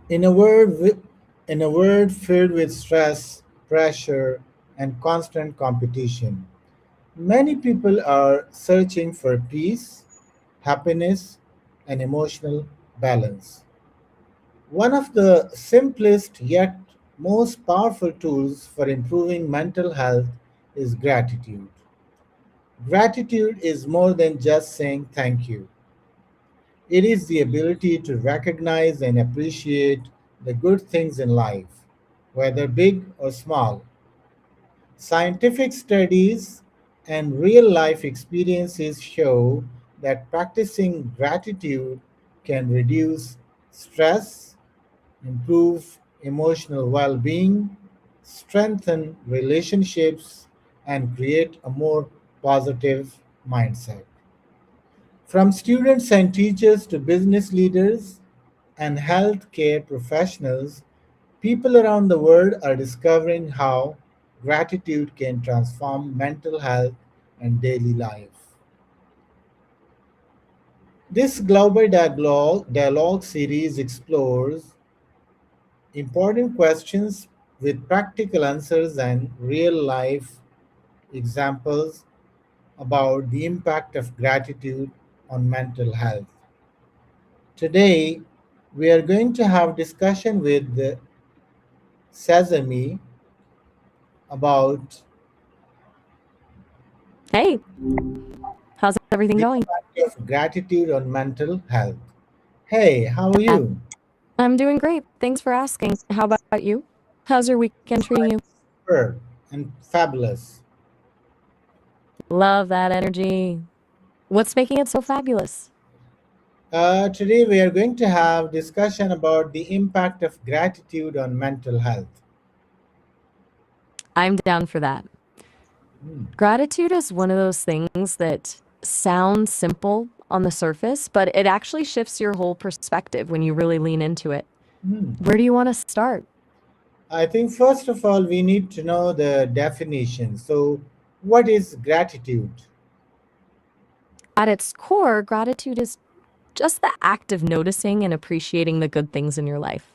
In a word, in a world filled with stress, pressure, and constant competition, many people are searching for peace, happiness, and emotional balance. One of the simplest yet most powerful tools for improving mental health is gratitude. Gratitude is more than just saying thank you. It is the ability to recognize and appreciate the good things in life, whether big or small. Scientific studies and real life experiences show that practicing gratitude can reduce stress, improve emotional well being, strengthen relationships, and create a more positive mindset. From students and teachers to business leaders and healthcare professionals, people around the world are discovering how gratitude can transform mental health and daily life. This global dialogue series explores important questions with practical answers and real life examples about the impact of gratitude on mental health. Today, we are going to have discussion with Sesame about Hey, how's everything the going? impact of gratitude on mental health. Hey, how are you? I'm doing great. Thanks for asking. How about you? How's your weekend treating you? Superb and fabulous. Love that energy. What's making it so fabulous? Today, we are going to have discussion about the impact of gratitude on mental health. I'm down for that. Hmm, Gratitude is one of those things that sounds simple on the surface, but it actually shifts your whole perspective when you really lean into it. hmm. Where do you want to start? I think first of all, we need to know the definition. So, what is gratitude? At its core, gratitude is just the act of noticing and appreciating the good things in your life.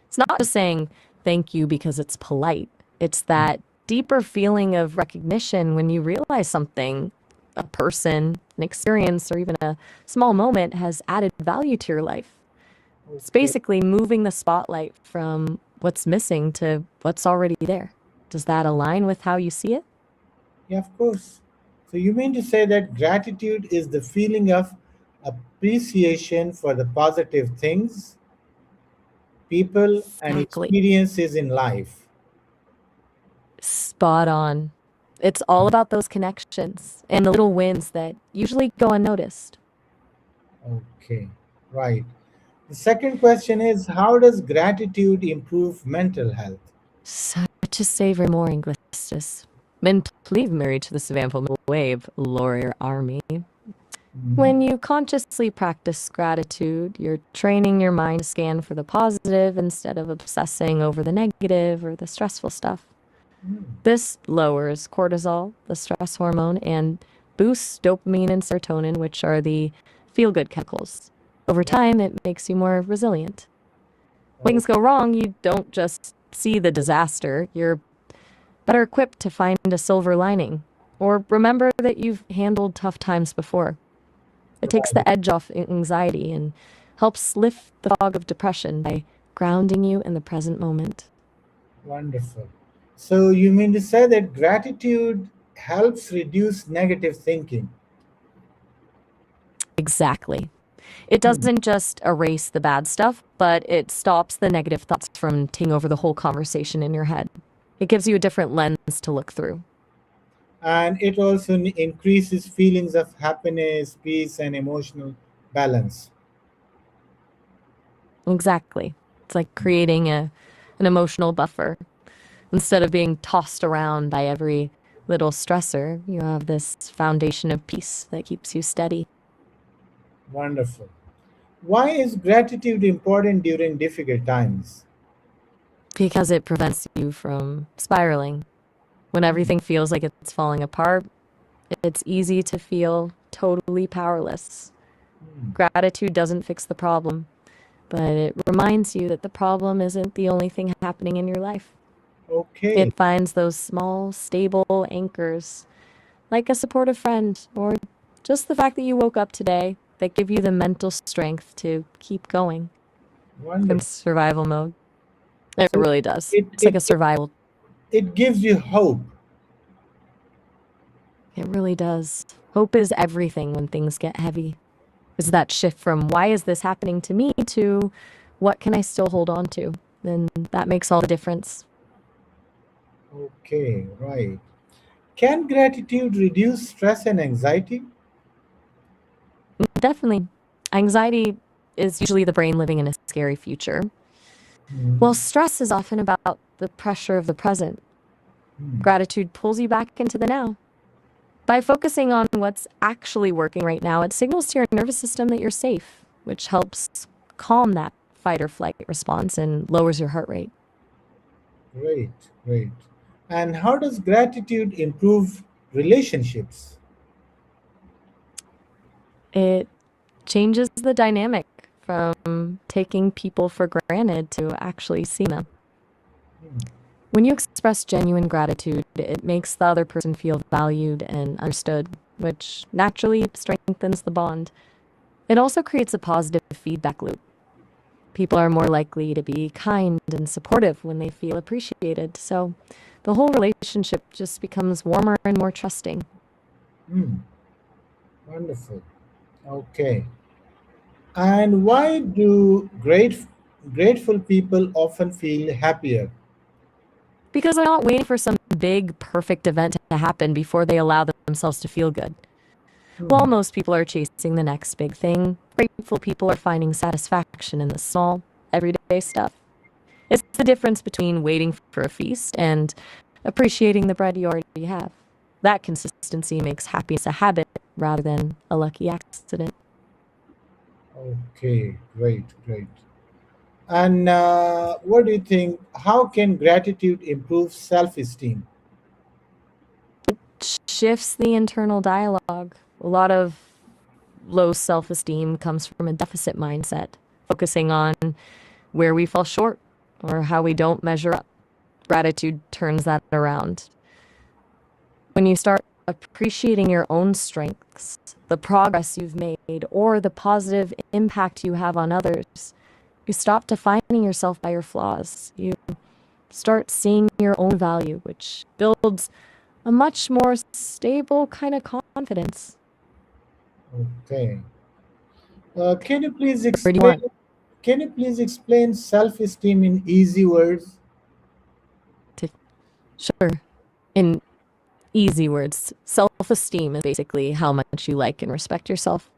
It's not just saying thank you because it's polite. It's that deeper feeling of recognition when you realize something, a person, an experience, or even a small moment has added value to your life. It's Okay. basically moving the spotlight from what's missing to what's already there. Does that align with how you see it? Yeah, of course. So you mean to say that gratitude is the feeling of appreciation for the positive things, people, and Exactly. experiences in life? Spot on. It's all about those connections and the little wins that usually go unnoticed. Okay, right. The second question is, how does gratitude improve mental health? Such a savory morning, Glistis. Men please marry to the Savanful Wave, Laurier Army. Mhm. When you consciously practice gratitude, you're training your mind to scan for the positive instead of obsessing over the negative or the stressful stuff. Mm. This lowers cortisol, the stress hormone, and boosts dopamine and serotonin, which are the feel good chemicals. Over Right. time, it makes you more resilient. When Oh, things go wrong, you don't just see the disaster, you're better equipped to find a silver lining. Or remember that you've handled tough times before. It takes right. the edge off anxiety and helps lift the fog of depression by grounding you in the present moment. Wonderful. So you mean to say that gratitude helps reduce negative thinking? Exactly. It Hmm. doesn't just erase the bad stuff, but it stops the negative thoughts from taking over the whole conversation in your head. It gives you a different lens to look through. And it also increases feelings of happiness, peace, and emotional balance. Exactly. It's like creating an emotional buffer. Instead of being tossed around by every little stressor, you have this foundation of peace that keeps you steady Wonderful. Why is gratitude important during difficult times? because it prevents you from spiraling. When everything feels like it's falling apart, it's easy to feel totally powerless. Hmm. Gratitude doesn't fix the problem, but it reminds you that the problem isn't the only thing happening in your life. Okay, It finds those small, stable anchors, like a supportive friend, or just the fact that you woke up today, that give you the mental strength to keep going from wonderful. survival mode. It So really does. it, It's like it, a it, survival. it gives you hope. It really does. Hope is everything when things get heavy. Is that shift from why is this happening to me to what can I still hold on to? Then that makes all the difference. Okay, right. Can gratitude reduce stress and anxiety? Definitely. Anxiety is usually the brain living in a scary future, Hmm, while stress is often about the pressure of the present. hmm, Gratitude pulls you back into the now. By focusing on what's actually working right now, it signals to your nervous system that you're safe, which helps calm that fight or flight response and lowers your heart rate. great, great. And how does gratitude improve relationships? It changes the dynamic from taking people for granted to actually seeing them. Hmm, When you express genuine gratitude, it makes the other person feel valued and understood, which naturally strengthens the bond. It also creates a positive feedback loop. People are more likely to be kind and supportive when they feel appreciated. So the whole relationship just becomes warmer and more trusting. hmm, wonderful. Okay. And why do grateful people often feel happier? Because they're not waiting for some big, perfect event to happen before they allow themselves to feel good. While Hmm, most people are chasing the next big thing, grateful people are finding satisfaction in the small, everyday stuff. It's the difference between waiting for a feast and appreciating the bread you already have. That consistency makes happiness a habit rather than a lucky accident. okay, great, great. And what do you think? How can gratitude improve self esteem? Shifts the internal dialogue. A lot of low self esteem comes from a deficit mindset, focusing on where we fall short or how we don't measure up. Gratitude turns that around. When you start appreciating your own strengths, the progress you've made, or the positive impact you have on others, you stop defining yourself by your flaws. You start seeing your own value, which builds a much more stable kind of confidence. Okay. Can you please Where do you explain? want Can you please explain self esteem in easy words? to? Sure. In easy words, self esteem is basically how much you like and respect yourself.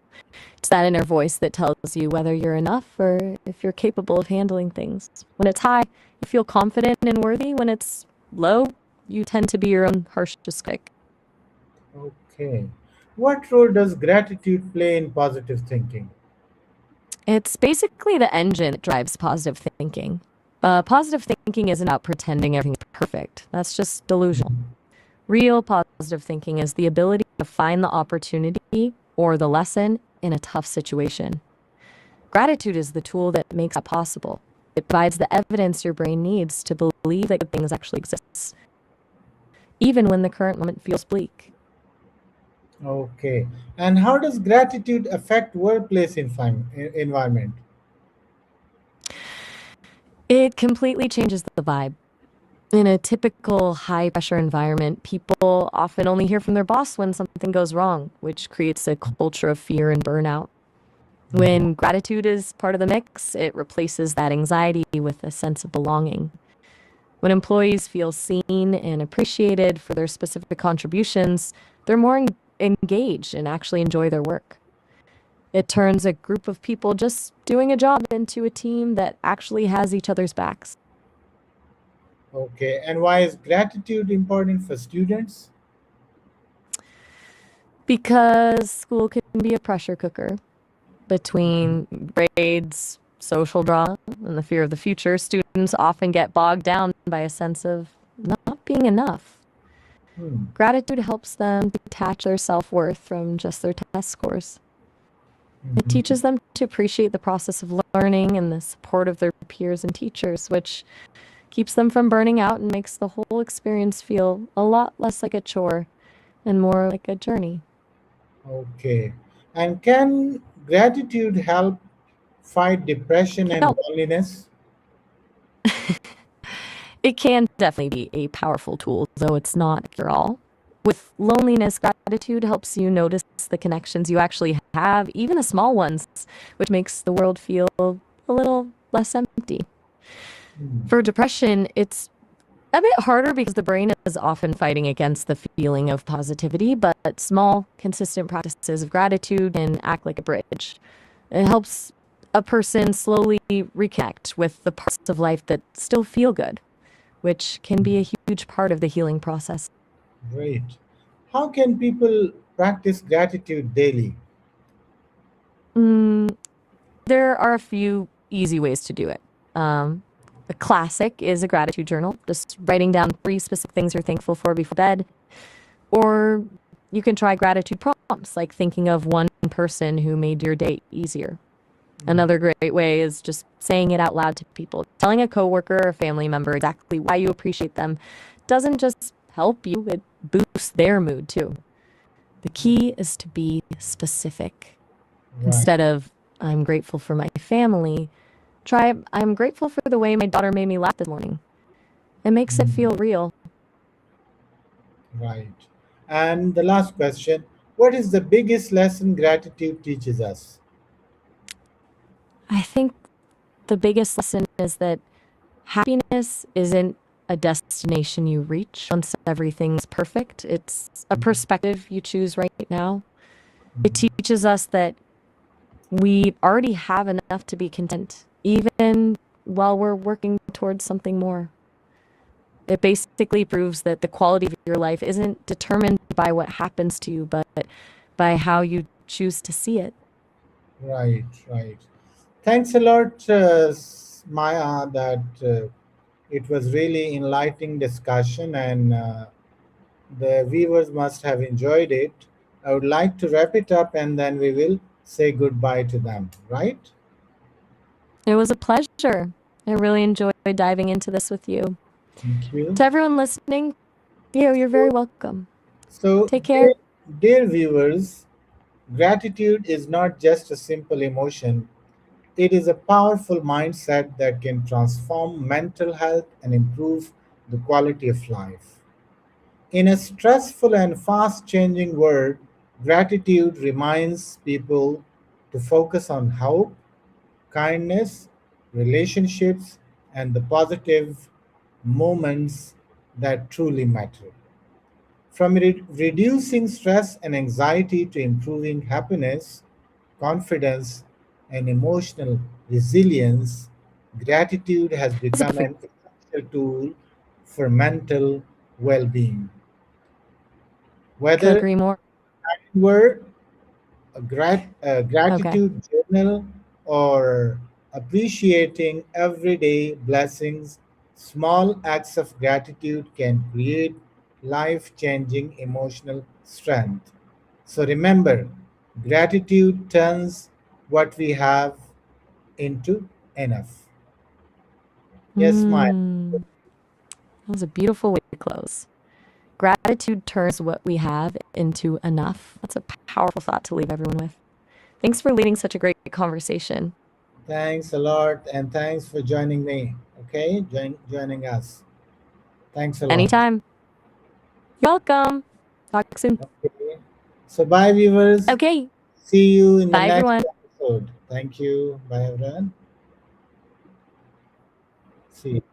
It's that inner voice that tells you whether you're enough or if you're capable of handling things. When it's high, you feel confident and worthy. When it's low, you tend to be your own harshest critic. Okay. What role does gratitude play in positive thinking? It's basically the engine that drives positive thinking. Positive thinking isn't about pretending everything's perfect. That's just delusional. Real positive thinking is the ability to find the opportunity or the lesson in a tough situation. Gratitude is the tool that makes that possible. It provides the evidence your brain needs to believe that good things actually exist, even when the current moment feels bleak. Okay. And how does gratitude affect workplace environment? It completely changes the vibe. In a typical high pressure environment, people often only hear from their boss when something goes wrong, which creates a culture of fear and burnout. When gratitude is part of the mix, it replaces that anxiety with a sense of belonging. When employees feel seen and appreciated for their specific contributions, they're more engaged and actually enjoy their work. It turns a group of people just doing a job into a team that actually has each other's backs. Okay. And why is gratitude important for students? Because school can be a pressure cooker between grades, social drama, and the fear of the future. Students often get bogged down by a sense of not being enough. Hmm. Gratitude helps them detach their self worth from just their test scores. It Mhm. teaches them to appreciate the process of learning and the support of their peers and teachers, which keeps them from burning out and makes the whole experience feel a lot less like a chore and more like a journey. Okay. And can gratitude help fight depression and No, loneliness? it can definitely be a powerful tool, though it's not a cure all. With loneliness, gratitude helps you notice the connections you actually have, even the small ones, which makes the world feel a little less empty. Hmm. For depression, it's a bit harder because the brain is often fighting against the feeling of positivity, but small, consistent practices of gratitude can act like a bridge. It helps a person slowly reconnect with the parts of life that still feel good, which can be a huge part of the healing process. Great. How can people practice gratitude daily? Mm, there are a few easy ways to do it. Um, a classic is a gratitude journal, just writing down three specific things you're thankful for before bed. Or you can try gratitude prompts, like thinking of one person who made your day easier. Another great way is just saying it out loud to people. Telling a coworker or family member exactly why you appreciate them doesn't just help you, it boosts their mood too. The key is to be specific. Right. Instead of, I'm grateful for my family, try, I'm grateful for the way my daughter made me laugh this morning. It makes it Mm, feel real. right. And the last question, what is the biggest lesson gratitude teaches us? I think the biggest lesson is that happiness isn't a destination you reach once everything's perfect. It's a perspective you choose right now. It teaches us that we already have enough to be content, even while we're working towards something more. It basically proves that the quality of your life isn't determined by what happens to you, but by how you choose to see it. Right, right. Thanks a lot, Maya, that it was really enlightening discussion and the viewers must have enjoyed it. I would like to wrap it up and then we will say goodbye to them, right? It was a pleasure. I really enjoyed diving into this with you. Thank you. To everyone listening, you're very welcome. So, Take care. dear viewers, gratitude is not just a simple emotion, it is a powerful mindset that can transform mental health and improve the quality of life. In a stressful and fast changing world, gratitude reminds people to focus on hope, kindness, relationships, and the positive moments that truly matter. From reducing stress and anxiety to improving happiness, confidence, and emotional resilience, gratitude has That's a become perfect. an essential tool for mental well being. Couldn't Whether agree more. word, a Okay. gratitude journal, or appreciating everyday blessings, small acts of gratitude can create life changing emotional strength. So remember, gratitude turns what we have into enough. Yes, Maya. Mm, that was a beautiful way to close. Gratitude turns what we have into enough. That's a powerful thought to leave everyone with. Thanks for leading such a great conversation. Thanks a lot, and thanks for joining me. Okay, joining us. Thanks a lot. Anytime. You're welcome. Talk soon. Okay. So, bye, viewers. Okay. See you in the Bye, next everyone. episode. Thank you. Bye, everyone. See you.